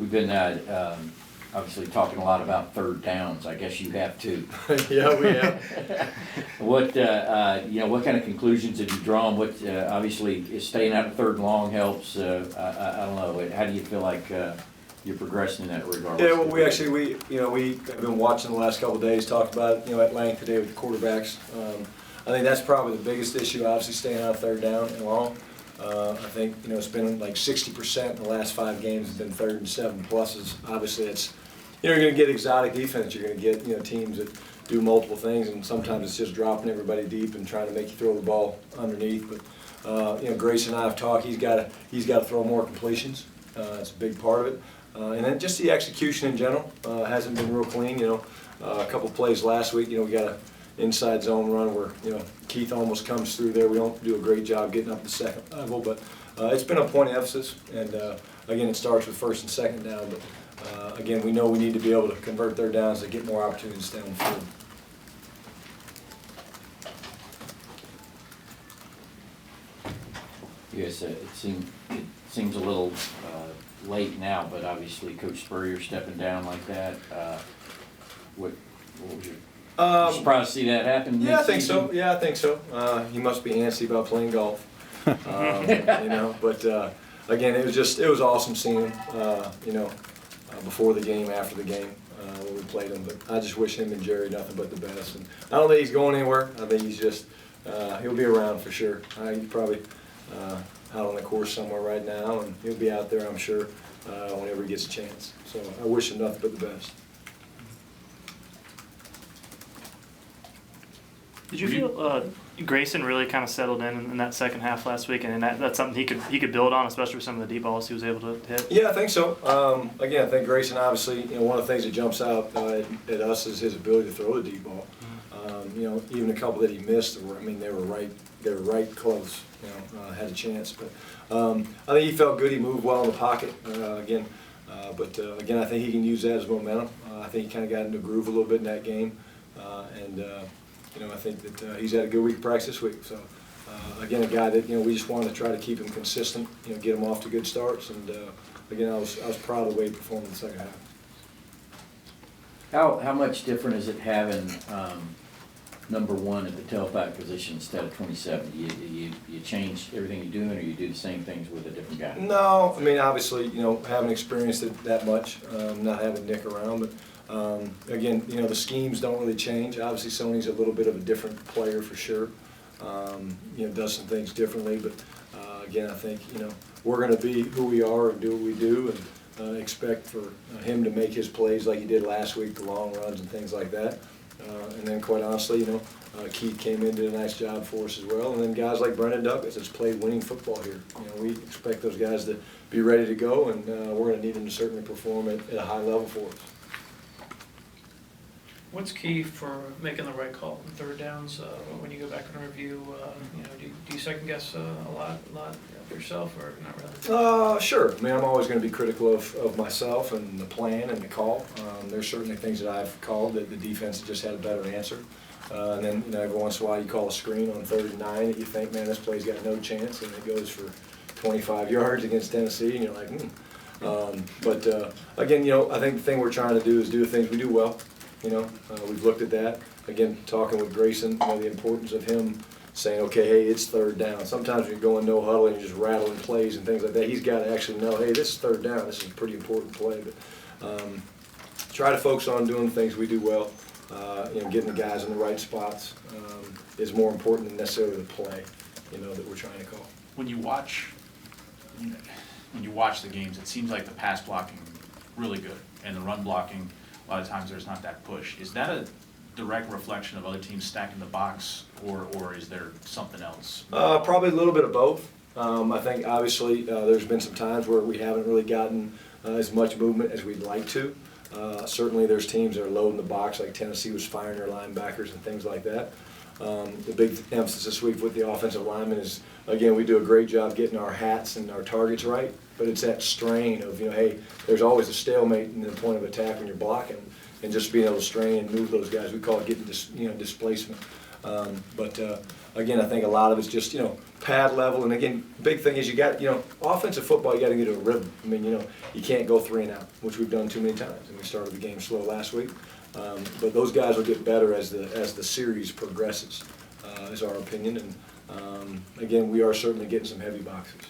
We've been obviously talking a lot about third downs. I guess you have too. Yeah, we have. What what kind of conclusions have you drawn? What obviously is staying out of third and long helps. I don't know. How do you feel like you're progressing in that regard? Yeah, well, we have been watching the last couple of days, talked about it, at length today with the quarterbacks. I think that's probably the biggest issue. Obviously, staying out of third down and long. I think it's been like 60% in the last 5 games has been 3rd and 7 pluses. Obviously, it's you're going to get exotic defense. You're going to get teams that do multiple things, and sometimes it's just dropping everybody deep and trying to make you throw the ball underneath. But Grayson and I have talked. He's got to throw more completions. It's a big part of it. And then just the execution in general hasn't been real clean. A couple plays last week. We got an inside zone run where Keith almost comes through there. We don't do a great job getting up the second level, but it's been a point of emphasis. And again, it starts with 1st and 2nd down. But again, we know we need to be able to convert third downs to get more opportunities down the field. Yes, it seems a little late now, but obviously Coach Spurrier stepping down like that. What was your surprised to see that happen? Yeah, I think so. Yeah, I think so. He must be antsy about playing golf. But again, it was awesome seeing him. Before the game, after the game, when we played him. But I just wish him and Jerry nothing but the best. And I don't think he's going anywhere. I think he's just he'll be around for sure. He's probably out on the course somewhere right now, and he'll be out there, I'm sure, whenever he gets a chance. So I wish him nothing but the best. Did you feel Grayson really kind of settled in that second half last week, and that's something he could build on, especially with some of the deep balls he was able to hit? Yeah, I think so. Again, I think Grayson, obviously, one of the things that jumps out at us is his ability to throw the deep ball. Even a couple that he missed, they were right close. Had a chance, but I think he felt good. He moved well in the pocket again. Again, I think he can use that as momentum. I think he kind of got into a groove a little bit in that game, I think that he's had a good week of practice this week. So, again, a guy that we just wanted to try to keep him consistent, get him off to good starts. And again, I was proud of the way he performed in the second half. How much different is it having number 1 at the tailback position instead of 27? You change everything you're doing, or you do the same things with a different guy? No, obviously, haven't experienced it that much, not having Nick around, but. Again, the schemes don't really change. Obviously, Sony's a little bit of a different player for sure. Does some things differently, but again, I think we're going to be who we are and do what we do, and expect for him to make his plays like he did last week, the long runs and things like that. And then, quite honestly, Keith came in, did a nice job for us as well. And then guys like Brendan Douglas that's played winning football here. We expect those guys to be ready to go, and we're going to need them to certainly perform at a high level for us. What's key for making the right call on third downs when you go back and review? Do you second guess a lot yourself, or not really? Sure. I'm always going to be critical of myself and the plan and the call. There's certainly things that I've called that the defense just had a better answer. And then every once in a while you call a screen on 3rd and 9 that you think, man, this play's got no chance, and it goes for 25 yards against Tennessee, and you're like, Again, I think the thing we're trying to do is do the things we do well. We've looked at that. Again, talking with Grayson, the importance of him saying, okay, hey, it's 3rd down. Sometimes when you're going no huddle and you're just rattling plays and things like that, he's got to actually know, hey, this is 3rd down. This is a pretty important play. But try to focus on doing the things we do well. Getting the guys in the right spots is more important than necessarily the play, that we're trying to call. When you watch the games, it seems like the pass blocking really good, and the run blocking, a lot of times there's not that push. Is that a direct reflection of other teams stacking the box, or is there something else? Probably a little bit of both. I think obviously there's been some times where we haven't really gotten as much movement as we'd like to. Certainly there's teams that are loading the box, like Tennessee was firing their linebackers and things like that. The big emphasis this week with the offensive linemen is, again, we do a great job getting our hats and our targets right, but it's that strain of, hey, there's always a stalemate in the point of attack when you're blocking, and just being able to strain and move those guys. We call it getting displacement. Again, I think a lot of it's just, pad level, and again, big thing is you got, offensive football, you gotta get a rhythm. I mean, you can't go 3 and out, which we've done too many times, and we started the game slow last week. But those guys will get better as the series progresses, is our opinion, and again, we are certainly getting some heavy boxes.